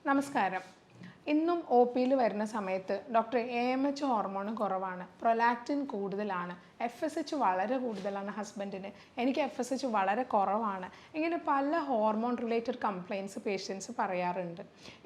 നമസ്കാരം. ഇന്നും ഒ പിയിൽ വരുന്ന സമയത്ത് ഡോക്ടർ AMH ഹോർമോൺ കുറവാണ്, പ്രൊലാക്റ്റിൻ കൂടുതലാണ്, FSH വളരെ കൂടുതലാണ് ഹസ്ബൻഡിന്, എനിക്ക് FSH വളരെ കുറവാണ്, ഇങ്ങനെ പല ഹോർമോൺ റിലേറ്റഡ് കംപ്ലയിൻറ്റ്സ് പേഷ്യൻസ് പറയാറുണ്ട്.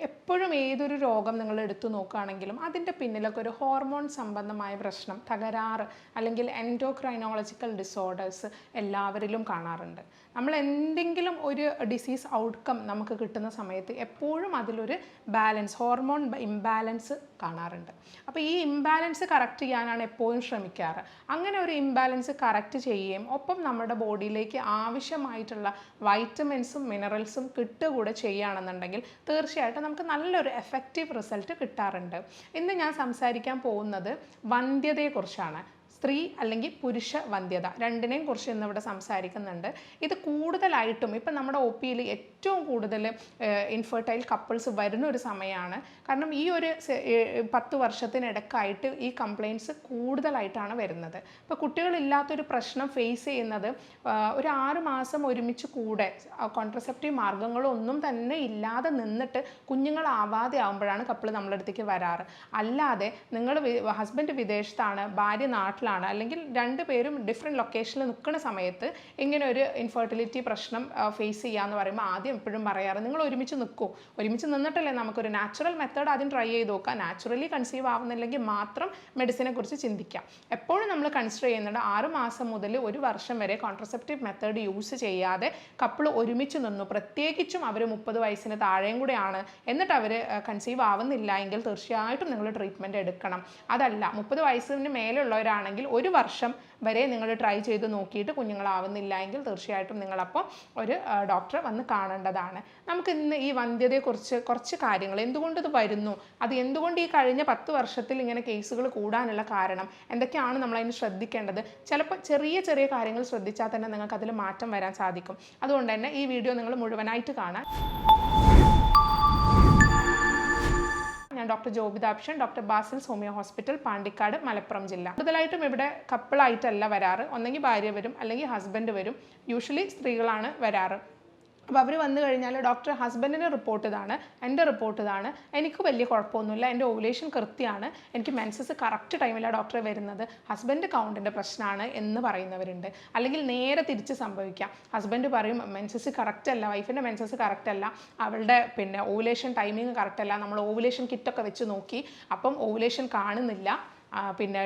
എപ്പോഴും ഏതൊരു രോഗം നിങ്ങൾ എടുത്തു നോക്കുകയാണെങ്കിലും അതിൻ്റെ പിന്നിലൊക്കെ ഒരു ഹോർമോൺ സംബന്ധമായ പ്രശ്നം, തകരാറ് അല്ലെങ്കിൽ എൻഡോക്രൈനോളജിക്കൽ ഡിസോർഡേഴ്സ് എല്ലാവരിലും കാണാറുണ്ട്. നമ്മൾ എന്തെങ്കിലും ഒരു ഡിസീസ് ഔട്ട്കം നമുക്ക് കിട്ടുന്ന സമയത്ത് എപ്പോഴും അതിലൊരു ബാലൻസ്, ഹോർമോൺ ഇംബാലൻസ് കാണാറുണ്ട്. അപ്പോൾ ഈ ഇംബാലൻസ് കറക്റ്റ് ചെയ്യാനാണ് എപ്പോഴും ശ്രമിക്കാറ്. അങ്ങനെ ഒരു ഇംബാലൻസ് കറക്റ്റ് ചെയ്യുകയും ഒപ്പം നമ്മുടെ ബോഡിയിലേക്ക് ആവശ്യമായിട്ടുള്ള വൈറ്റമിൻസും മിനറൽസും കിട്ടുകൂടെ ചെയ്യുകയാണെന്നുണ്ടെങ്കിൽ തീർച്ചയായിട്ടും നമുക്ക് നല്ലൊരു എഫക്റ്റീവ് റിസൾട്ട് കിട്ടാറുണ്ട്. ഇന്ന് ഞാൻ സംസാരിക്കാൻ പോകുന്നത് വന്ധ്യതയെക്കുറിച്ചാണ്. സ്ത്രീ അല്ലെങ്കിൽ പുരുഷ വന്ധ്യത രണ്ടിനെയും കുറിച്ച് ഇന്നിവിടെ സംസാരിക്കുന്നുണ്ട്. ഇത് കൂടുതലായിട്ടും ഇപ്പം നമ്മുടെ ഒ പിയിൽ ഏറ്റവും കൂടുതൽ ഇൻഫെർട്ടൈൽ കപ്പിൾസ് വരുന്ന ഒരു സമയമാണ്. കാരണം ഈ ഒരു 10 വർഷത്തിനിടക്കായിട്ട് ഈ കംപ്ലയിൻറ്റ്സ് കൂടുതലായിട്ടാണ് വരുന്നത്. ഇപ്പോൾ കുട്ടികളില്ലാത്തൊരു പ്രശ്നം ഫേസ് ചെയ്യുന്നത് ഒരു 6 മാസം ഒരുമിച്ച് കൂടെ കോൺട്രസെപ്റ്റീവ് മാർഗ്ഗങ്ങളൊന്നും തന്നെ ഇല്ലാതെ നിന്നിട്ട് കുഞ്ഞുങ്ങളാവാതെ ആകുമ്പോഴാണ് കപ്പിൾ നമ്മുടെ അടുത്തേക്ക് വരാറ്. അല്ലാതെ നിങ്ങൾ ഹസ്ബൻഡ് വിദേശത്താണ്, ഭാര്യ നാട്ടിലാണ്, അല്ലെങ്കിൽ രണ്ടുപേരും ഡിഫറെൻറ്റ് ലൊക്കേഷനിൽ നിൽക്കുന്ന സമയത്ത് ഇങ്ങനെ ഒരു ഇൻഫെർട്ടിലിറ്റി പ്രശ്നം ഫേസ് ചെയ്യാന്ന് പറയുമ്പോൾ ആദ്യം എപ്പോഴും പറയാറ് നിങ്ങൾ ഒരുമിച്ച് നിൽക്കൂ, ഒരുമിച്ച് നിന്നിട്ടല്ലേ നമുക്കൊരു നാച്ചുറൽ മെത്തേഡ് ആദ്യം ട്രൈ ചെയ്ത് നോക്കാം, നാച്ചുറലി കൺസീവ് ആവുന്നില്ലെങ്കിൽ മാത്രം മെഡിസിനെ കുറിച്ച് ചിന്തിക്കാം. എപ്പോഴും നമ്മൾ കൺസിഡർ ചെയ്യുന്നുണ്ട് 6 മാസം മുതൽ 1 വർഷം വരെ കോൺട്രസെപ്റ്റീവ് മെത്തേഡ് യൂസ് ചെയ്യാതെ കപ്പിൾ ഒരുമിച്ച് നിന്നു, പ്രത്യേകിച്ചും അവർ 30 വയസ്സിന് താഴെയും കൂടെയാണ്, എന്നിട്ട് അവർ കൺസീവ് ആവുന്നില്ല എങ്കിൽ തീർച്ചയായിട്ടും നിങ്ങൾ ട്രീറ്റ്മെൻറ്റ് എടുക്കണം. അതല്ല 30 വയസ്സിന് മേലുള്ളവരാണെങ്കിൽ 1 വർഷം വരെ നിങ്ങൾ ട്രൈ ചെയ്ത് നോക്കിയിട്ട് കുഞ്ഞുങ്ങളാവുന്നില്ല എങ്കിൽ തീർച്ചയായിട്ടും നിങ്ങളപ്പോൾ ഒരു ഡോക്ടറെ വന്ന് കാണേണ്ടതാണ്. നമുക്ക് ഇന്ന് ഈ വന്ധ്യതയെക്കുറിച്ച് കുറച്ച് കാര്യങ്ങൾ, എന്തുകൊണ്ട് ഇത് വരുന്നു, അത് എന്തുകൊണ്ട് ഈ കഴിഞ്ഞ 10 വർഷത്തിൽ ഇങ്ങനെ കേസുകൾ കൂടാനുള്ള കാരണം എന്തൊക്കെയാണ് നമ്മൾ അതിന് ശ്രദ്ധിക്കേണ്ടത്. ചിലപ്പോൾ ചെറിയ ചെറിയ കാര്യങ്ങൾ ശ്രദ്ധിച്ചാൽ തന്നെ നിങ്ങൾക്ക് അതിൽ മാറ്റം വരാൻ സാധിക്കും. അതുകൊണ്ട് തന്നെ ഈ വീഡിയോ നിങ്ങൾ മുഴുവനായിട്ട് കാണാൻ. ഞാൻ doctor Jobithapshan, doctor Basil's homoeo hospital, Pandikkad, Malappuram ജില്ല. കൂടുതലായിട്ടും ഇവിടെ കപ്പിളായിട്ടല്ല വരാറ്, ഒന്നെങ്കിൽ ഭാര്യ വരും അല്ലെങ്കിൽ ഹസ്ബൻഡ് വരും. യൂഷ്വലി സ്ത്രീകളാണ് വരാറ്. അപ്പോൾ അവർ വന്നു കഴിഞ്ഞാൽ ഡോക്ടർ ഹസ്ബൻഡിൻ്റെ റിപ്പോർട്ട് ഇതാണ്, എൻ്റെ റിപ്പോർട്ട് ഇതാണ്, എനിക്ക് വലിയ കുഴപ്പമൊന്നുമില്ല, എൻ്റെ ഓവുലേഷൻ കൃത്യമാണ്, എനിക്ക് മെൻസസ് കറക്റ്റ് ടൈമിലാണ് ഡോക്ടറെ വരുന്നത്, ഹസ്ബൻഡ് കൗണ്ടിൻ്റെ പ്രശ്നമാണ് എന്ന് പറയുന്നവരുണ്ട്. അല്ലെങ്കിൽ നേരെ തിരിച്ച് സംഭവിക്കാം, ഹസ്ബൻഡ് പറയും മെൻസസ് കറക്റ്റ് അല്ല, വൈഫിൻ്റെ മെൻസസ് കറക്റ്റ് അല്ല, അവളുടെ ഓവുലേഷൻ ടൈമിങ് കറക്റ്റ് അല്ല, നമ്മൾ ഓവുലേഷൻ കിറ്റൊക്കെ വെച്ച് നോക്കി അപ്പം ഓവുലേഷൻ കാണുന്നില്ല,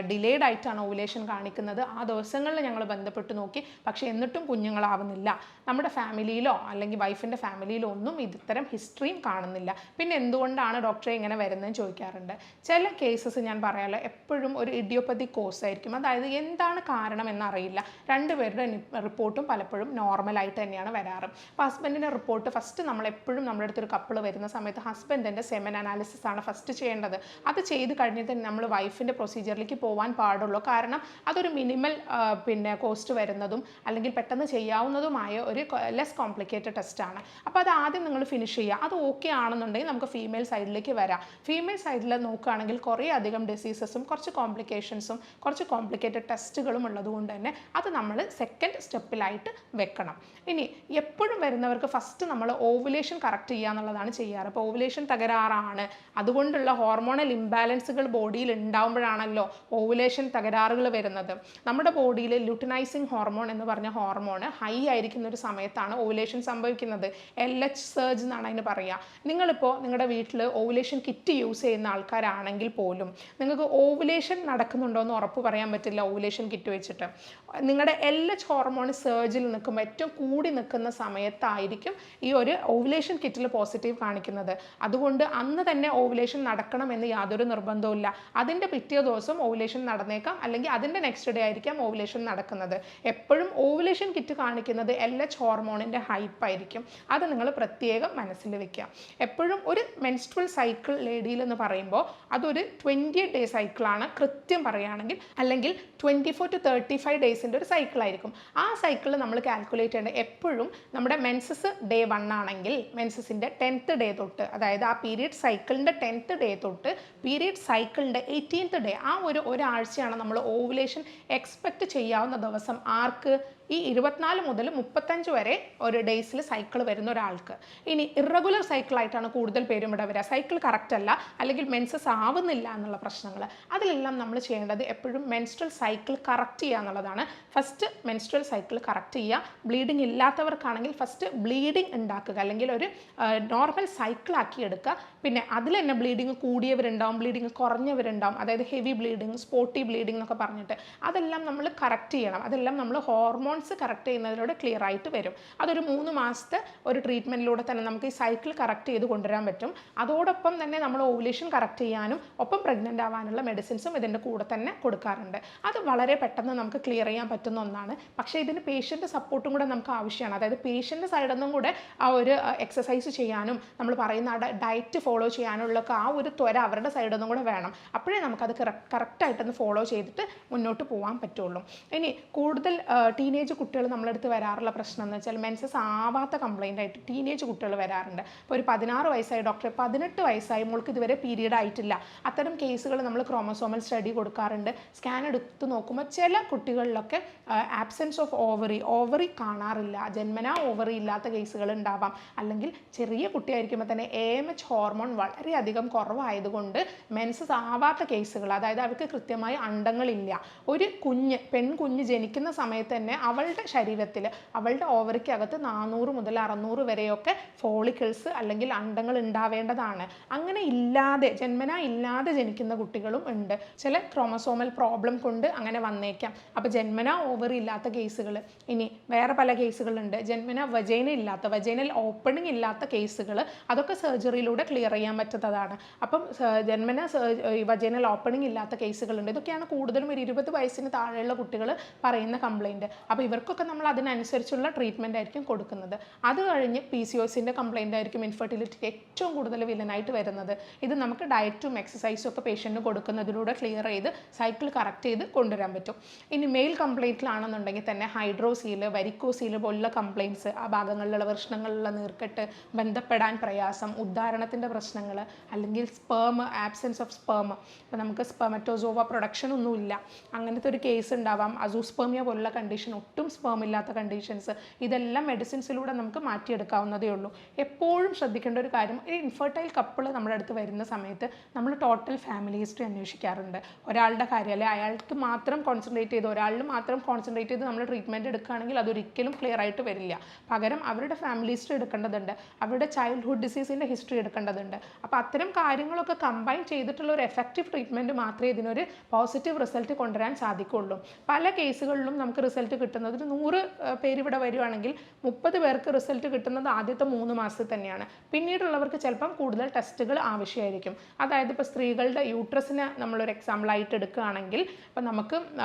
ഡിലേഡ് ആയിട്ടാണ് ഓവുലേഷൻ കാണിക്കുന്നത്, ആ ദിവസങ്ങളിൽ ഞങ്ങൾ ബന്ധപ്പെട്ട് നോക്കി, പക്ഷേ എന്നിട്ടും കുഞ്ഞുങ്ങളാവുന്നില്ല, നമ്മുടെ ഫാമിലിയിലോ അല്ലെങ്കിൽ വൈഫിൻ്റെ ഫാമിലിയിലോ ഒന്നും ഇത്തരം ഹിസ്റ്ററിയും കാണുന്നില്ല, പിന്നെ എന്തുകൊണ്ടാണ് ഡോക്ടറെ ഇങ്ങനെ വരുന്നതെന്ന് ചോദിക്കാറുണ്ട്. ചില കേസസ് ഞാൻ പറയാമല്ലോ എപ്പോഴും ഒരു ഇഡിയോപ്പതിക് കോസ് ആയിരിക്കും, അതായത് എന്താണ് കാരണം എന്നറിയില്ല, രണ്ടുപേരുടെ റിപ്പോർട്ടും പലപ്പോഴും നോർമലായിട്ട് തന്നെയാണ് വരാറ്. അപ്പോൾ ഹസ്ബൻഡിൻ്റെ റിപ്പോർട്ട് ഫസ്റ്റ് നമ്മളെപ്പോഴും നമ്മുടെ അടുത്തൊരു കപ്പിൾ വരുന്ന സമയത്ത് ഹസ്ബൻഡിൻ്റെ സെമൻ അനാലിസിസ് ആണ് ഫസ്റ്റ് ചെയ്യേണ്ടത്. അത് ചെയ്ത് കഴിഞ്ഞിട്ട് നമ്മൾ വൈഫിൻ്റെ പ്രൊസീജിയറിലേക്ക് പോകാൻ പാടുള്ളൂ. കാരണം അതൊരു മിനിമൽ കോസ്റ്റ് വരുന്നതും അല്ലെങ്കിൽ പെട്ടെന്ന് ചെയ്യാവുന്നതുമായ ഒരു ലെസ് കോംപ്ലിക്കേറ്റഡ് ടെസ്റ്റാണ്. അപ്പോൾ അത് ആദ്യം നിങ്ങൾ ഫിനിഷ് ചെയ്യുക. അത് ഓക്കെ ആണെന്നുണ്ടെങ്കിൽ നമുക്ക് ഫീമെയിൽ സൈഡിലേക്ക് വരാം. ഫീമെയിൽ സൈഡിൽ നോക്കുകയാണെങ്കിൽ കുറേ അധികം ഡിസീസസും കുറച്ച് കോംപ്ലിക്കേഷൻസും കുറച്ച് കോംപ്ലിക്കേറ്റഡ് ടെസ്റ്റുകളും ഉള്ളതുകൊണ്ട് തന്നെ അത് നമ്മൾ സെക്കൻഡ് സ്റ്റെപ്പിലായിട്ട് വെക്കണം. ഇനി എപ്പോഴും വരുന്നവർക്ക് ഫസ്റ്റ് നമ്മൾ ഓവുലേഷൻ കറക്റ്റ് ചെയ്യുക എന്നുള്ളതാണ് ചെയ്യാറ്. അപ്പോൾ ഓവുലേഷൻ തകരാറാണ്, അതുകൊണ്ടുള്ള ഹോർമോണൽ ഇംബാലൻസുകൾ ബോഡിയിൽ ഉണ്ടാകുമ്പോഴാണല്ലോ ഓവുലേഷൻ തകരാറുകൾ വരുന്നത്. നമ്മുടെ ബോഡിയിൽ ലുട്ടിനൈസിങ് ഹോർമോൺ എന്ന് പറഞ്ഞ ഹോർമോൺ ഹൈ ആയിരിക്കുന്ന ഒരു സമയത്താണ് ഓവുലേഷൻ സംഭവിക്കുന്നത്. LH സർജ് എന്നാണ് അതിന് പറയുക. നിങ്ങളിപ്പോൾ നിങ്ങളുടെ വീട്ടിൽ ഓവുലേഷൻ കിറ്റ് യൂസ് ചെയ്യുന്ന ആൾക്കാരാണെങ്കിൽ പോലും നിങ്ങൾക്ക് ഓവുലേഷൻ നടക്കുന്നുണ്ടോ എന്ന് ഉറപ്പ് പറയാൻ പറ്റില്ല. ഓവുലേഷൻ കിറ്റ് വെച്ചിട്ട് നിങ്ങളുടെ LH ഹോർമോൺ സർജിൽ നിൽക്കുമ്പോൾ ഏറ്റവും കൂടി നിൽക്കുന്ന സമയത്തായിരിക്കും ഈ ഒരു ഓവുലേഷൻ കിറ്റിൽ പോസിറ്റീവ് കാണിക്കുന്നത്. അതുകൊണ്ട് അന്ന് തന്നെ ഓവുലേഷൻ നടക്കണമെന്ന് യാതൊരു നിർബന്ധവും. അതിൻ്റെ പിറ്റേ ദിവസം ഓവുലേഷൻ നടന്നേക്കാം, അല്ലെങ്കിൽ അതിൻ്റെ നെക്സ്റ്റ് ഡേ ആയിരിക്കാം ഓവുലേഷൻ നടക്കുന്നത്. എപ്പോഴും ഓവുലേഷൻ കിറ്റ് കാണിക്കുന്നത് LH ഹോർമോണിൻ്റെ ഹൈപ്പായിരിക്കും. അത് നിങ്ങൾ പ്രത്യേകം മനസ്സിൽ വെക്കുക. എപ്പോഴും ഒരു മെൻസ്ട്രൽ സൈക്കിൾ ലേഡിയിൽ എന്ന് പറയുമ്പോൾ അതൊരു 28 ഡേ സൈക്കിളാണ് കൃത്യം പറയുകയാണെങ്കിൽ, അല്ലെങ്കിൽ 24 to 35 ഡേയ്സിൻ്റെ ഒരു സൈക്കിളായിരിക്കും. ആ സൈക്കിൾ നമ്മൾ കാൽക്കുലേറ്റ് ചെയ്യേണ്ടത് എപ്പോഴും നമ്മുടെ മെൻസസ് ഡേ 1 ആണെങ്കിൽ മെൻസസിൻ്റെ 10th ഡേ തൊട്ട്, അതായത് ആ പീരിയഡ് സൈക്കിളിൻ്റെ 10th ഡേ തൊട്ട് പീരിയഡ് സൈക്കിളിൻ്റെ 18th ഡേ, ആ ഒരാഴ്ചയാണ് നമ്മൾ ഓവുലേഷൻ എക്സ്പെക്റ്റ് ചെയ്യാവുന്ന ദിവസം. ആർക്ക്? ഈ 24 മുതൽ 35 വരെ ഒരു ഡേയ്സിൽ സൈക്കിൾ വരുന്ന ഒരാൾക്ക്. ഇനി ഇറഗുലർ സൈക്കിളായിട്ടാണ് കൂടുതൽ പേരും ഇവിടെ വരിക, സൈക്കിൾ കറക്റ്റ് അല്ല അല്ലെങ്കിൽ മെൻസസ് ആവുന്നില്ല എന്നുള്ള പ്രശ്നങ്ങൾ. അതിലെല്ലാം നമ്മൾ ചെയ്യേണ്ടത് എപ്പോഴും മെൻസ്ട്രൽ സൈക്കിൾ കറക്റ്റ് ചെയ്യുക എന്നുള്ളതാണ്. ഫസ്റ്റ് മെൻസ്ട്രൽ സൈക്കിൾ കറക്റ്റ് ചെയ്യുക. ബ്ലീഡിങ് ഇല്ലാത്തവർക്കാണെങ്കിൽ ഫസ്റ്റ് ബ്ലീഡിങ് ഉണ്ടാക്കുക, അല്ലെങ്കിൽ ഒരു നോർമൽ സൈക്കിളാക്കി എടുക്കുക. പിന്നെ അതിൽ തന്നെ ബ്ലീഡിങ് കൂടിയവരുണ്ടാവും, ബ്ലീഡിങ് കുറഞ്ഞവരുണ്ടാവും, അതായത് ഹെവി ബ്ലീഡിങ്, സ്പോട്ടി ബ്ലീഡിങ് എന്നൊക്കെ പറഞ്ഞിട്ട് അതെല്ലാം നമ്മൾ കറക്റ്റ് ചെയ്യണം. അതെല്ലാം നമ്മൾ ഹോർമോൺസ് കറക്റ്റ് ചെയ്യുന്നതിലൂടെ ക്ലിയർ ആയിട്ട് വരും. അതൊരു 3 മാസത്തെ ഒരു ട്രീറ്റ്മെൻറ്റിലൂടെ തന്നെ നമുക്ക് ഈ സൈക്കിൾ കറക്റ്റ് ചെയ്ത് കൊണ്ടുവരാൻ പറ്റും. അതോടൊപ്പം തന്നെ നമ്മൾ ഓവുലേഷൻ കറക്റ്റ് ചെയ്യാനും ഒപ്പം പ്രഗ്നൻ്റ് ആവാനുള്ള മെഡിസിൻസും ഇതിൻ്റെ കൂടെ തന്നെ കൊടുക്കാറുണ്ട്. അത് വളരെ പെട്ടെന്ന് നമുക്ക് ക്ലിയർ ചെയ്യാൻ പറ്റുന്ന ഒന്നാണ്. പക്ഷേ ഇതിന് പേഷ്യൻ്റ് സപ്പോർട്ടും കൂടെ നമുക്ക് ആവശ്യമാണ്. അതായത് പേഷ്യൻ്റ് സൈഡിൽ നിന്നും കൂടെ ആ ഒരു എക്സസൈസ് ചെയ്യാനും നമ്മൾ പറയുന്ന ഡയറ്റ് ഫോളോ ചെയ്യാനുള്ളൊക്കെ ആ ഒരു ത്വര അവരുടെ സൈഡിൽ നിന്നും കൂടെ വേണം. അപ്പോഴേ നമുക്കത് കറക്റ്റായിട്ടൊന്ന് ഫോളോ ചെയ്തിട്ട് മുന്നോട്ട് പോകാൻ പറ്റുള്ളൂ. ഇനി കൂടുതൽ ടീനേജ് കുട്ടികൾ നമ്മളടുത്ത് വരാറുള്ള പ്രശ്നം എന്ന് വെച്ചാൽ മെൻസസ് ആവാത്ത കംപ്ലൈൻ്റ് ആയിട്ട് ടീനേജ് കുട്ടികൾ വരാറുണ്ട്. ഇപ്പോൾ ഒരു 16 വയസ്സായി ഡോക്ടറെ 18 വയസ്സായി മോൾക്ക് ഇതുവരെ പീരീഡ് ആയിട്ടില്ല. അത്തരം കേസുകൾ നമ്മൾ ക്രോമസോമൽ സ്റ്റഡി കൊടുക്കാറുണ്ട്. സ്കാൻ എടുത്ത് നോക്കുമ്പോൾ ചില കുട്ടികളിലൊക്കെ ആബ്സെൻസ് ഓഫ് ഓവറി കാണാറില്ല, ജന്മനാ ഓവറി ഇല്ലാത്ത കേസുകൾ ഉണ്ടാവാം. അല്ലെങ്കിൽ ചെറിയ കുട്ടിയായിരിക്കുമ്പോൾ തന്നെ AMH ഹോർമോൺ വളരെയധികം കുറവായതുകൊണ്ട് മെൻസസ് ആവാത്ത കേസുകൾ, അതായത് അവർക്ക് കൃത്യമായി അണ്ടങ്ങളില്ല. ഒരു പെൺകുഞ്ഞ് ജനിക്കുന്ന സമയത്ത് തന്നെ അവളുടെ ശരീരത്തിൽ അവളുടെ ഓവറിക്കകത്ത് 400 മുതൽ 600 വരെയൊക്കെ ഫോളിക്കിൾസ് അല്ലെങ്കിൽ അണ്ടങ്ങൾ ഉണ്ടാവേണ്ടതാണ്. അങ്ങനെ ഇല്ലാതെ ജന്മനാ ഇല്ലാതെ ജനിക്കുന്ന കുട്ടികളും ഉണ്ട്. ചില ക്രോമസോമൽ പ്രോബ്ലം കൊണ്ട് അങ്ങനെ വന്നേക്കാം. അപ്പോൾ ജന്മനാ ഓവറി ഇല്ലാത്ത കേസുകൾ. ഇനി വേറെ പല കേസുകളുണ്ട്, ജന്മനാ വജൈനൽ ഓപ്പണിംഗ് ഇല്ലാത്ത കേസുകൾ. അതൊക്കെ സർജറിയിലൂടെ ക്ലിയർ ചെയ്യാൻ പറ്റുന്നതാണ്. അപ്പം ജന്മനാ വജൈനൽ ഓപ്പണിംഗ് ഇല്ലാത്ത കേസുകളുണ്ട്. ഇതൊക്കെയാണ് കൂടുതലും ഒരു 20 വയസ്സിന് താഴെയുള്ള കുട്ടികൾ പറയുന്ന കംപ്ലൈൻറ്റ്. അപ്പോൾ ഇവർക്കൊക്കെ നമ്മൾ അതിനനുസരിച്ചുള്ള ട്രീറ്റ്മെൻ്റ് ആയിരിക്കും കൊടുക്കുന്നത്. അത് കഴിഞ്ഞ് PCOSൻ്റെ കംപ്ലൈൻ്റ് ആയിരിക്കും ഇൻഫെർട്ടിലിറ്റിക്ക് ഏറ്റവും കൂടുതൽ വില്ലനായിട്ട് വരുന്നത്. ഇത് നമുക്ക് ഡയറ്റും എക്സസൈസും ഒക്കെ പേഷ്യൻറ്റിന് കൊടുക്കുന്നതിലൂടെ ക്ലിയർ ചെയ്ത് സൈക്കിൾ കറക്റ്റ് ചെയ്ത് കൊണ്ടുവരാൻ പറ്റും. ഇനി മെയിൽ കംപ്ലൈൻറ്റിലാണെന്നുണ്ടെങ്കിൽ തന്നെ ഹൈഡ്രോസീൽ, വരിക്കോസീൽ പോലുള്ള കംപ്ലൈൻറ്റ്സ്, ആ ഭാഗങ്ങളിലുള്ള വൃഷ്ണങ്ങളിലുള്ള നീർക്കെട്ട്, ബന്ധപ്പെടാൻ പ്രയാസം, ഉദ്ധാരണത്തിൻ്റെ പ്രശ്നങ്ങൾ, അല്ലെങ്കിൽ ആബ്സെൻസ് ഓഫ് സ്പേം, ഇപ്പോൾ നമുക്ക് സ്പെർമറ്റോസോവ പ്രൊഡക്ഷൻ ഒന്നുമില്ല, അങ്ങനത്തെ ഒരു കേസ് ഉണ്ടാവാം. അസൂസ്പെർമിയ പോലുള്ള കണ്ടീഷൻ, ഒട്ടും സ്പേം ഇല്ലാത്ത കണ്ടീഷൻസ്, ഇതെല്ലാം മെഡിസിൻസിലൂടെ നമുക്ക് മാറ്റിയെടുക്കാവുന്നതേ ഉള്ളൂ. എപ്പോഴും ശ്രദ്ധിക്കേണ്ട ഒരു കാര്യം, ഒരു ഇൻഫെർട്ടൈൽ കപ്പിൾ നമ്മുടെ അടുത്ത് വരുന്ന സമയത്ത് നമ്മൾ ടോട്ടൽ ഫാമിലി ഹിസ്റ്ററി അന്വേഷിക്കാറുണ്ട്. ഒരാളുടെ കാര്യം അല്ലെ അയാൾക്ക് മാത്രം കോൺസെൻട്രേറ്റ് ചെയ്ത് ഒരാളിൽ മാത്രം കോൺസെൻട്രേറ്റ് ചെയ്ത് നമ്മൾ ട്രീറ്റ്മെൻറ്റ് എടുക്കുകയാണെങ്കിൽ അതൊരിക്കലും ക്ലിയർ ആയിട്ട് വരില്ല. പകരം അവരുടെ ഫാമിലി ഹിസ്റ്ററി എടുക്കേണ്ടതുണ്ട്, അവരുടെ ചൈൽഡ്ഹുഡ് ഡിസീസിൻ്റെ ഹിസ്റ്ററി എടുക്കേണ്ടതുണ്ട്. അപ്പോൾ അത്തരം കാര്യങ്ങളൊക്കെ കമ്പൈൻ ചെയ്തിട്ടുള്ള ഒരു എഫക്റ്റീവ് ട്രീറ്റ്മെൻറ്റ് മാത്രമേ ഇതിനൊരു പോസിറ്റീവ് റിസൾട്ട് കൊണ്ടുവരാൻ സാധിക്കുള്ളൂ. പല കേസുകളിലും നമുക്ക് റിസൾട്ട് കിട്ടുന്നത് 100 പേര് ഇവിടെ വരുവാണെങ്കിൽ 30 പേർക്ക് റിസൾട്ട് കിട്ടുന്നത് ആദ്യത്തെ 3 മാസത്തിൽ തന്നെയാണ്. പിന്നീടുള്ളവർക്ക് ചിലപ്പം കൂടുതൽ ടെസ്റ്റുകൾ ആവശ്യമായിരിക്കും. അതായത് ഇപ്പോൾ സ്ത്രീകളുടെ യൂട്രസിനെ നമ്മളൊരു എക്സാമ്പിളായിട്ട് എടുക്കുകയാണെങ്കിൽ ഇപ്പോൾ നമുക്ക്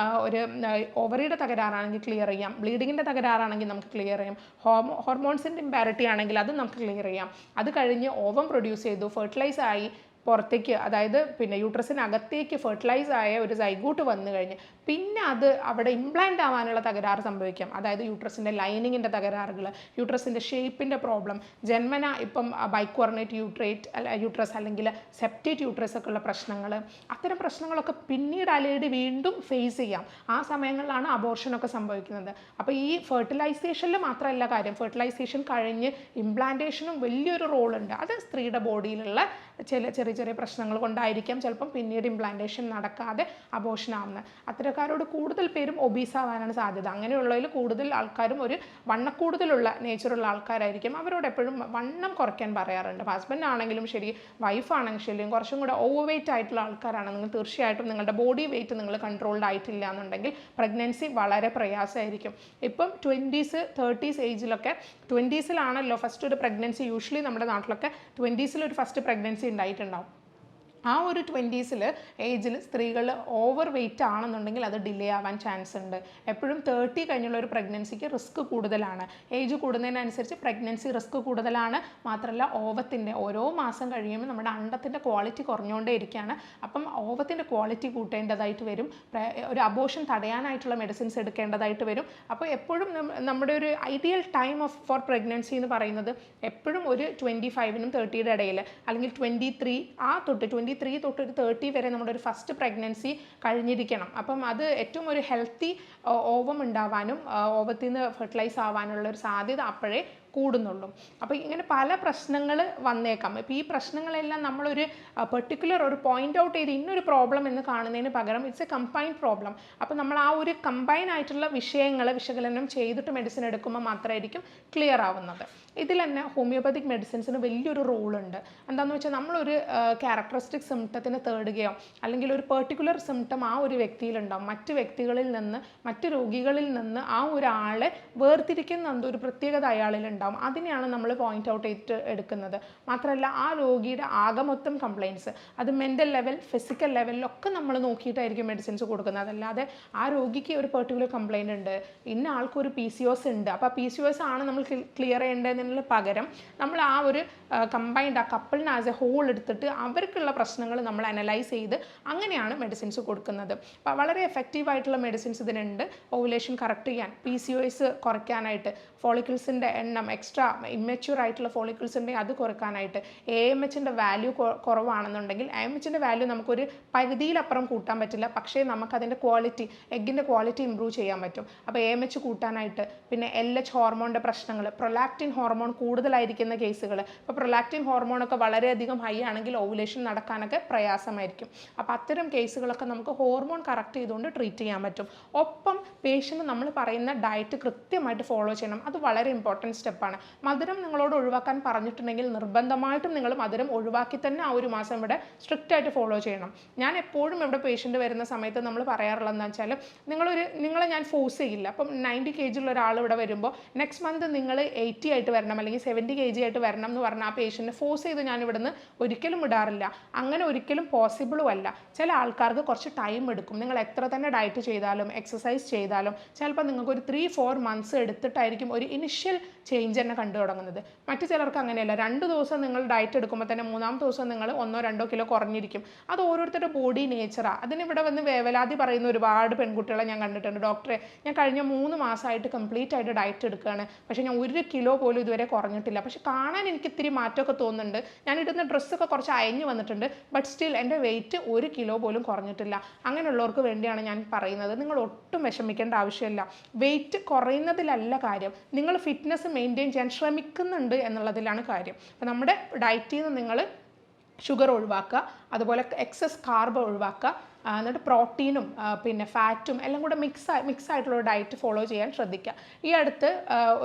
ഒരു ഓവറിയുടെ തകരാറാണെങ്കിൽ ക്ലിയർ ചെയ്യാം, ബ്ലീഡിങ്ങിൻ്റെ തകരാറാണെങ്കിൽ നമുക്ക് ക്ലിയർ ചെയ്യാം, ഹോർമോൺസിൻ്റെ ഇമ്പാരിറ്റി ആണെങ്കിൽ അത് നമുക്ക് ക്ലിയർ ചെയ്യാം. അത് കഴിഞ്ഞ് ഓവം പ്രൊഡ്യൂസ് ചെയ്തു, ഫെർട്ടിലൈസ് ആയി, പുറത്തേക്ക് അതായത് പിന്നെ യൂട്രസിനകത്തേക്ക് ഫെർട്ടിലൈസ് ആയ ഒരു സൈഗോട്ട് വന്നു കഴിഞ്ഞ് പിന്നെ അത് അവിടെ ഇംപ്ലാന്റ് ആവാനുള്ള തകരാറ് സംഭവിക്കാം. അതായത് യൂട്രസിൻ്റെ ലൈനിങ്ങിൻ്റെ തകരാറുകൾ, യൂട്രസിൻ്റെ ഷേപ്പിൻ്റെ പ്രോബ്ലം, ജന്മന ഇപ്പം ബൈക്വോർണേറ്റ് യൂട്രസ് അല്ലെങ്കിൽ സെപ്റ്റേറ്റ് യൂട്രസ് ഒക്കെ ഉള്ള പ്രശ്നങ്ങൾ, അത്തരം പ്രശ്നങ്ങളൊക്കെ പിന്നീട് അലൈഡ് വീണ്ടും ഫേസ് ചെയ്യാം. ആ സമയങ്ങളിലാണ് അബോർഷനൊക്കെ സംഭവിക്കുന്നത്. അപ്പോൾ ഈ ഫെർട്ടിലൈസേഷനിൽ മാത്രമല്ല കാര്യം, ഫെർട്ടിലൈസേഷൻ കഴിഞ്ഞ് ഇംപ്ലാന്റേഷനും വലിയൊരു റോളുണ്ട്. അത് സ്ത്രീയുടെ ബോഡിയിലുള്ള ചെറിയ പ്രശ്നങ്ങൾ കൊണ്ടായിരിക്കാം ചിലപ്പം പിന്നീട് ഇംപ്ലാന്റേഷൻ നടക്കാതെ അബോർഷൻ ആവുന്നത്. അത്തരക്കാരോട് കൂടുതൽ പേരും ഒബീസ് ആവാനാണ് സാധ്യത. അങ്ങനെയുള്ളതിൽ കൂടുതൽ ആൾക്കാരും ഒരു വണ്ണക്കൂടുതലുള്ള നേച്ചറുള്ള ആൾക്കാരായിരിക്കും. അവരോട് എപ്പോഴും വണ്ണം കുറയ്ക്കാൻ പറയാറുണ്ട്. ഹസ്ബൻഡ് ആണെങ്കിലും ശരി, വൈഫ് ആണെങ്കിലും ശരി, കുറച്ചും കൂടെ ഓവർ വെയിറ്റ് ആയിട്ടുള്ള ആൾക്കാരാണെങ്കിൽ തീർച്ചയായിട്ടും നിങ്ങളുടെ ബോഡി വെയിറ്റ് നിങ്ങൾ കൺട്രോൾഡ് ആയിട്ടില്ല എന്നുണ്ടെങ്കിൽ പ്രഗ്നൻസി വളരെ പ്രയാസമായിരിക്കും. ഇപ്പം 20s 30s ഏജിലൊക്കെ 20siലാണല്ലോ ഫസ്റ്റ് ഒരു പ്രഗ്നൻസി, യൂഷ്വലി നമ്മുടെ നാട്ടിലൊക്കെ 20siൽ ഒരു ഫസ്റ്റ് പ്രഗ്നൻസി ഉണ്ടായിട്ടുണ്ടാവും. ആ ഒരു 20s ഏജിൽ സ്ത്രീകൾ ഓവർ വെയിറ്റ് ആണെന്നുണ്ടെങ്കിൽ അത് ഡിലേ ആവാൻ ചാൻസ് ഉണ്ട്. എപ്പോഴും 30 കഴിഞ്ഞുള്ള ഒരു പ്രഗ്നൻസിക്ക് റിസ്ക് കൂടുതലാണ്. ഏജ് കൂടുന്നതിനനുസരിച്ച് പ്രഗ്നൻസി റിസ്ക് കൂടുതലാണ്. മാത്രമല്ല ഓവത്തിൻ്റെ ഓരോ മാസം കഴിയുമ്പോൾ നമ്മുടെ അണ്ടത്തിൻ്റെ ക്വാളിറ്റി കുറഞ്ഞുകൊണ്ടേ ഇരിക്കുകയാണ്. അപ്പം ഓവത്തിൻ്റെ ക്വാളിറ്റി കൂട്ടേണ്ടതായിട്ട് വരും. ഒരു അബോർഷൻ തടയാനായിട്ടുള്ള മെഡിസിൻസ് എടുക്കേണ്ടതായിട്ട് വരും. അപ്പോൾ എപ്പോഴും നമ്മുടെ ഒരു ഐഡിയൽ ടൈം ഫോർ പ്രഗ്നൻസി എന്ന് പറയുന്നത് എപ്പോഴും ഒരു 25നും 30യുടെ ഇടയിൽ, അല്ലെങ്കിൽ 23 തൊട്ട് 23 23 തൊട്ട് ഒരു 30 വരെ നമ്മുടെ ഒരു ഫസ്റ്റ് പ്രഗ്നൻസി കഴിഞ്ഞിരിക്കണം. അപ്പം അത് ഏറ്റവും ഒരു ഹെൽത്തി ഓവം ഉണ്ടാവാനും ഓവത്തിൽ നിന്ന് ഫെർട്ടിലൈസ് ആവാനുള്ള ഒരു സാധ്യത അപ്പോഴേ കൂടുന്നുള്ളൂ. അപ്പോൾ ഇങ്ങനെ പല പ്രശ്നങ്ങൾ വന്നേക്കാം. ഇപ്പോൾ ഈ പ്രശ്നങ്ങളെല്ലാം നമ്മളൊരു പെർട്ടിക്കുലർ ഒരു പോയിന്റ് ഔട്ട് ചെയ്ത് ഇന്നൊരു പ്രോബ്ലം എന്ന് കാണുന്നതിന് പകരം ഇറ്റ്സ് എ കമ്പൈൻഡ് പ്രോബ്ലം. അപ്പോൾ നമ്മൾ ആ ഒരു കമ്പൈൻ ആയിട്ടുള്ള വിഷയങ്ങൾ വിശകലനം ചെയ്തിട്ട് മെഡിസിൻ എടുക്കുമ്പോൾ മാത്രമായിരിക്കും ക്ലിയർ ആവുന്നത്. ഇതിൽ തന്നെ ഹോമിയോപ്പതിക് മെഡിസിൻസിന് വലിയൊരു റോളുണ്ട്. എന്താണെന്ന് വെച്ചാൽ നമ്മളൊരു ക്യാരക്ടറിസ്റ്റിക് സിംറ്റത്തിന് തേടുകയോ അല്ലെങ്കിൽ ഒരു പെർട്ടിക്കുലർ സിംറ്റം ആ ഒരു വ്യക്തിയിലുണ്ടാവും, മറ്റ് വ്യക്തികളിൽ നിന്ന് മറ്റ് രോഗികളിൽ നിന്ന് ആ ഒരാളെ വേർതിരിക്കുന്ന എന്തൊരു പ്രത്യേകത അയാളിലുണ്ടാവും. അതിനെയാണ് നമ്മൾ പോയിന്റ് ഔട്ട് ചെയ്തിട്ട് എടുക്കുന്നത്. മാത്രമല്ല ആ രോഗിയുടെ ആകമൊത്തം കംപ്ലയിൻസ് അത് മെൻ്റൽ ലെവൽ ഫിസിക്കൽ ലെവലിലൊക്കെ നമ്മൾ നോക്കിയിട്ടായിരിക്കും മെഡിസിൻസ് കൊടുക്കുന്നത്. അതല്ലാതെ ആ രോഗിക്ക് ഒരു പെർട്ടിക്കുലർ കംപ്ലയിൻ്റ് ഉണ്ട്, ഇന്ന ആൾക്കൊരു PCOS ഉണ്ട്, അപ്പോൾ ആ PCOS ആണ് നമ്മൾ ക്ലിയർ ചെയ്യേണ്ടതിനുള്ള പകരം നമ്മൾ ആ ഒരു കമ്പൈൻഡ് ആ കപ്പിളിനെ ആസ് എ ഹോൾ എടുത്തിട്ട് അവർക്കുള്ള പ്രശ്നങ്ങൾ നമ്മൾ അനലൈസ് ചെയ്ത് അങ്ങനെയാണ് മെഡിസിൻസ് കൊടുക്കുന്നത്. അപ്പോൾ വളരെ എഫക്റ്റീവ് ആയിട്ടുള്ള മെഡിസിൻസ് ഇതിനുണ്ട്. ഓവുലേഷൻ കറക്റ്റ് ചെയ്യാൻ, PCOS കുറയ്ക്കാനായിട്ട്, ഫോളിക്കിൾസിൻ്റെ എണ്ണം എക്സ്ട്രാ ഇമ്മച്യൂർ ആയിട്ടുള്ള ഫോളിക്കിൾസ് ഉണ്ടെങ്കിൽ അത് കുറയ്ക്കാനായിട്ട്, AMHൻ്റെ വാല്യൂ കുറവാണെന്നുണ്ടെങ്കിൽ AMHൻ്റെ വാല്യൂ നമുക്കൊരു പരിധിയിലപ്പുറം കൂട്ടാൻ പറ്റില്ല, പക്ഷേ നമുക്കതിൻ്റെ ക്വാളിറ്റി എഗ്ഗിൻ്റെ ക്വാളിറ്റി ഇമ്പ്രൂവ് ചെയ്യാൻ പറ്റും. അപ്പോൾ AMH കൂട്ടാനായിട്ട്, പിന്നെ LH ഹോർമോണിൻ്റെ പ്രശ്നങ്ങൾ, പ്രൊലാക്റ്റിൻ ഹോർമോൺ കൂടുതലായിരിക്കുന്ന കേസുകൾ, ഇപ്പോൾ പ്രൊലാക്റ്റിൻ ഹോർമോണൊക്കെ വളരെയധികം ഹൈ ആണെങ്കിൽ ഓവുലേഷൻ നടക്കാനൊക്കെ പ്രയാസമായിരിക്കും. അപ്പോൾ അത്തരം കേസുകളൊക്കെ നമുക്ക് ഹോർമോൺ കറക്റ്റ് ചെയ്തുകൊണ്ട് ട്രീറ്റ് ചെയ്യാൻ പറ്റും. ഒപ്പം പേഷ്യൻ്റ് നമ്മൾ പറയുന്ന ഡയറ്റ് കൃത്യമായിട്ട് ഫോളോ ചെയ്യണം. അത് വളരെ ഇമ്പോർട്ടൻറ്റ് സ്റ്റെപ്പാണ്. മധുരം നിങ്ങളോട് ഒഴിവാക്കാൻ പറഞ്ഞിട്ടുണ്ടെങ്കിൽ നിർബന്ധമായിട്ടും നിങ്ങൾ മധുരം ഒഴിവാക്കി തന്നെ ആ ഒരു മാസം ഇവിടെ സ്ട്രിക്റ്റ് ആയിട്ട് ഫോളോ ചെയ്യണം. ഞാൻ എപ്പോഴും ഇവിടെ പേഷ്യൻ്റ് വരുന്ന സമയത്ത് നമ്മൾ പറയാറുള്ളതെന്ന് വെച്ചാൽ നിങ്ങളെ ഞാൻ ഫോഴ്സ് ചെയ്യില്ല. അപ്പം 90 kg ഉള്ള ഒരാൾ ഇവിടെ വരുമ്പോൾ നെക്സ്റ്റ് മന്ത് നിങ്ങൾ 80 ആയിട്ട് വരണം അല്ലെങ്കിൽ 70 kg ആയിട്ട് വരണം എന്ന് പറഞ്ഞാൽ ആ പേഷ്യൻറ്റിനെ ഫോഴ്സ് ചെയ്ത് ഞാൻ ഇവിടുന്ന് ഒരിക്കലും വിടാറില്ല. അങ്ങനെ ഒരിക്കലും പോസിബിളും അല്ല. ചില ആൾക്കാർക്ക് കുറച്ച് ടൈം എടുക്കും. നിങ്ങൾ എത്ര തന്നെ ഡയറ്റ് ചെയ്താലും എക്സസൈസ് ചെയ്താലും ചിലപ്പോൾ നിങ്ങൾക്ക് ഒരു 3-4 മന്ത്സ് എടുത്തിട്ടായിരിക്കും ഒരു ഇനിഷ്യൽ ചേഞ്ച് തന്നെ കണ്ടു തുടങ്ങുന്നത്. മറ്റു ചിലർക്ക് അങ്ങനെയല്ല. 2 ദിവസം നിങ്ങൾ ഡയറ്റ് എടുക്കുമ്പോൾ തന്നെ 3-ാമത്തെ ദിവസം നിങ്ങൾ 1-2 കിലോ കുറഞ്ഞിരിക്കും. അത് ഓരോരുത്തരുടെ ബോഡി നേച്ചറാണ്. അതിനിവിടെ വന്ന് വേവലാതി പറയുന്ന ഒരുപാട് പെൺകുട്ടികളെ ഞാൻ കണ്ടിട്ടുണ്ട്. ഡോക്ടറെ, ഞാൻ കഴിഞ്ഞ 3 മാസമായിട്ട് കംപ്ലീറ്റ് ആയിട്ട് ഡയറ്റ് എടുക്കുകയാണ്, പക്ഷേ ഞാൻ 1 കിലോ പോലും ഇതുവരെ കുറഞ്ഞിട്ടില്ല, പക്ഷെ കാണാൻ എനിക്ക് ഇത്തിരി മാറ്റമൊക്കെ തോന്നുന്നുണ്ട്, ഞാൻ ഇടുന്ന ഡ്രസ്സൊക്കെ കുറച്ച് അയഞ്ഞു വന്നിട്ടുണ്ട്, ബട്ട് സ്റ്റിൽ എൻ്റെ വെയിറ്റ് 1 കിലോ പോലും കുറഞ്ഞിട്ടില്ല. അങ്ങനെയുള്ളവർക്ക് വേണ്ടിയാണ് ഞാൻ പറയുന്നത്. നിങ്ങൾ ഒട്ടും വിഷമിക്കേണ്ട ആവശ്യമില്ല. വെയിറ്റ് കുറയുന്നതിലല്ല കാര്യം, നിങ്ങൾ ഫിറ്റ്നസ് മെയിൻറ്റെയിൻ ചെയ്യാൻ ശ്രമിക്കുന്നുണ്ട് എന്നുള്ളതിലാണ് കാര്യം. അപ്പോൾ നമ്മുടെ ഡയറ്റിൽ നിന്ന് നിങ്ങൾ ഷുഗർ ഒഴിവാക്കുക, അതുപോലെ എക്സസ് കാർബ് ഒഴിവാക്കുക, എന്നിട്ട് പ്രോട്ടീനും പിന്നെ ഫാറ്റും എല്ലാം കൂടെ മിക്സ് ആയിട്ടുള്ള ഡയറ്റ് ഫോളോ ചെയ്യാൻ ശ്രദ്ധിക്കുക. ഈ അടുത്ത്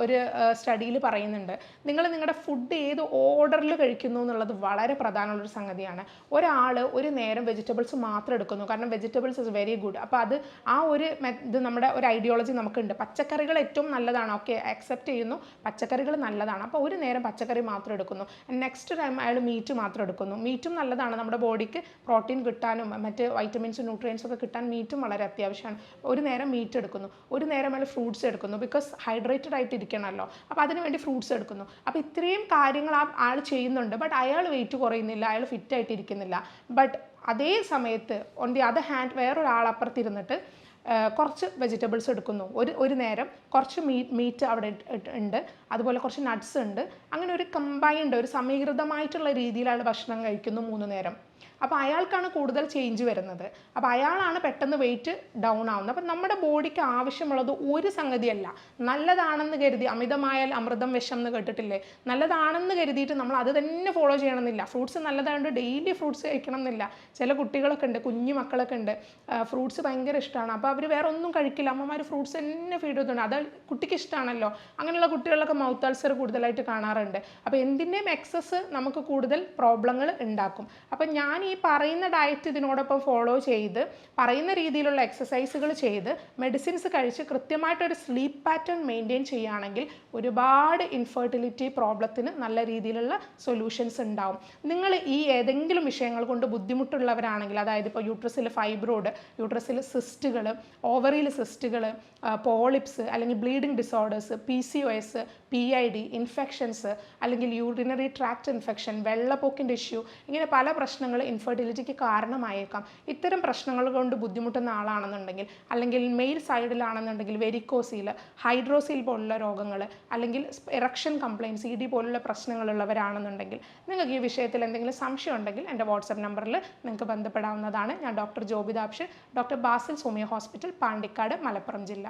ഒരു സ്റ്റഡിയിൽ പറയുന്നുണ്ട്, നിങ്ങൾ നിങ്ങളുടെ ഫുഡ് ഏത് ഓർഡറിൽ കഴിക്കുന്നു എന്നുള്ളത് വളരെ പ്രധാനമുള്ളൊരു സംഗതിയാണ്. ഒരാൾ ഒരു നേരം വെജിറ്റബിൾസ് മാത്രം എടുക്കുന്നു, കാരണം വെജിറ്റബിൾസ് ഇസ് വെരി ഗുഡ്. അപ്പോൾ അത് ആ ഒരു ഇത് നമ്മുടെ ഒരു ഐഡിയോളജി നമുക്കുണ്ട്. പച്ചക്കറികൾ ഏറ്റവും നല്ലതാണ്, ഓക്കെ, അക്സെപ്റ്റ് ചെയ്യുന്നു, പച്ചക്കറികൾ നല്ലതാണ്. അപ്പോൾ ഒരു നേരം പച്ചക്കറി മാത്രം എടുക്കുന്നു. നെക്സ്റ്റ് ടൈം അയാൾ മീറ്റ് മാത്രം എടുക്കുന്നു. മീറ്റും നല്ലതാണ്, നമ്മുടെ ബോഡിക്ക് പ്രോട്ടീൻ കിട്ടാനും മറ്റ് വൈറ്റമിൻസ് ന്യൂട്രിയൻസ് ഒക്കെ കിട്ടാൻ മീറ്റും വളരെ അത്യാവശ്യമാണ്. ഒരു നേരം മീറ്റ് എടുക്കുന്നു, ഒരു നേരം അയാൾ ഫ്രൂട്ട്സ് എടുക്കുന്നു, ബിക്കോസ് ഹൈഡ്രേറ്റഡ് ആയിട്ട് ഇരിക്കണമല്ലോ, അപ്പോൾ അതിന് വേണ്ടി ഫ്രൂട്ട്സ് എടുക്കുന്നു. അപ്പോൾ ഇത്രയും കാര്യങ്ങൾ ആൾ ചെയ്യുന്നുണ്ട്, ബട്ട് അയാൾ വെയിറ്റ് കുറയുന്നില്ല, അയാൾ ഫിറ്റ് ആയിട്ട് ഇരിക്കുന്നില്ല. ബട്ട് അതേ സമയത്ത് ഓൺ ദി അതർ ഹാൻഡ് വേറൊരാളപ്പുറത്തിരുന്നിട്ട് കുറച്ച് വെജിറ്റബിൾസ് എടുക്കുന്നു, ഒരു നേരം കുറച്ച് മീറ്റ് അവിടെ ഉണ്ട്, അതുപോലെ കുറച്ച് നട്ട്സ് ഉണ്ട്, അങ്ങനെ ഒരു കമ്പൈൻഡ് ഒരു സമീകൃതമായിട്ടുള്ള രീതിയിൽ അയാൾ ഭക്ഷണം കഴിക്കുന്നു 3 നേരം. അപ്പോൾ അയാൾക്കാണ് കൂടുതൽ ചേഞ്ച് വരുന്നത്. അപ്പോൾ അയാളാണ് പെട്ടെന്ന് വെയിറ്റ് ഡൗൺ ആവുന്നത്. അപ്പം നമ്മുടെ ബോഡിക്ക് ആവശ്യമുള്ളത് ഒരു സംഗതിയല്ല. നല്ലതാണെന്ന് കരുതി, അമിതമായാൽ അമൃതം വിഷം എന്ന് കേട്ടിട്ടില്ലേ, നല്ലതാണെന്ന് കരുതിയിട്ട് നമ്മൾ അത് തന്നെ ഫോളോ ചെയ്യണമെന്നില്ല. ഫ്രൂട്ട്സ് നല്ലതായതുകൊണ്ട് ഡെയിലി ഫ്രൂട്ട്സ് കഴിക്കണം എന്നില്ല. ചില കുട്ടികളൊക്കെ ഉണ്ട്, കുഞ്ഞു മക്കളൊക്കെ ഉണ്ട്, ഫ്രൂട്ട്സ് ഭയങ്കര ഇഷ്ടമാണ്, അപ്പോൾ അവർ വേറെ ഒന്നും കഴിക്കില്ല, അമ്മമാർ ഫ്രൂട്ട്സ് തന്നെ ഫീഡ് ചെയ്തുകൊണ്ട്, അത് കുട്ടിക്ക് ഇഷ്ടമാണല്ലോ. അങ്ങനെയുള്ള കുട്ടികളിലൊക്കെ മൗത്ത് അൾസർ കൂടുതലായിട്ട് കാണാറുണ്ട്. അപ്പോൾ എന്തിൻ്റെയും എക്സസ് നമുക്ക് കൂടുതൽ പ്രോബ്ലങ്ങൾ ഉണ്ടാക്കും. അപ്പം ഞാൻ ഈ പറയുന്ന ഡയറ്റ് ഇതിനോടൊപ്പം ഫോളോ ചെയ്ത് പറയുന്ന രീതിയിലുള്ള എക്സസൈസുകൾ ചെയ്ത് മെഡിസിൻസ് കഴിച്ച് കൃത്യമായിട്ടൊരു സ്ലീപ്പ് പാറ്റേൺ മെയിൻറ്റെയിൻ ചെയ്യുകയാണെങ്കിൽ ഒരുപാട് ഇൻഫെർട്ടിലിറ്റി പ്രോബ്ലത്തിന് നല്ല രീതിയിലുള്ള സൊല്യൂഷൻസ് ഉണ്ടാവും. നിങ്ങൾ ഈ ഏതെങ്കിലും വിഷയങ്ങൾ കൊണ്ട് ബുദ്ധിമുട്ടുള്ളവരാണെങ്കിൽ, അതായത് ഇപ്പോൾ യൂട്രസിൽ ഫൈബ്രോയിഡ്, യൂട്രസിൽ സിസ്റ്റുകൾ, ഓവറിയിൽ സിസ്റ്റുകൾ, പോളിപ്സ് അല്ലെങ്കിൽ bleeding disorders, PCOS, PID, infections, അല്ലെങ്കിൽ യൂറിനറി ട്രാക്ട് ഇൻഫെക്ഷൻ, വെള്ളപ്പൊക്കിൻ്റെ ഇഷ്യൂ, ഇങ്ങനെ പല പ്രശ്നങ്ങൾ ഇൻഫെർട്ടിലിറ്റിക്ക് കാരണമായേക്കാം. ഇത്തരം പ്രശ്നങ്ങൾ കൊണ്ട് ബുദ്ധിമുട്ടുന്ന ആളാണെന്നുണ്ടെങ്കിൽ, അല്ലെങ്കിൽ മെയിൽ സൈഡിലാണെന്നുണ്ടെങ്കിൽ വെരിക്കോസീൽ, ഹൈഡ്രോസീൽ പോലുള്ള രോഗങ്ങൾ, അല്ലെങ്കിൽ എറക്ഷൻ കംപ്ലയിൻസ്, ED പോലുള്ള പ്രശ്നങ്ങളുള്ളവരാണെന്നുണ്ടെങ്കിൽ, നിങ്ങൾക്ക് ഈ വിഷയത്തിൽ എന്തെങ്കിലും സംശയം ഉണ്ടെങ്കിൽ എൻ്റെ വാട്സപ്പ് നമ്പറിൽ നിങ്ങൾക്ക് ബന്ധപ്പെടാവുന്നതാണ്. ഞാൻ doctor Jobithakshan, doctor Basil's homoeo hospital, Pandikkad, Malappuram ജില്ല.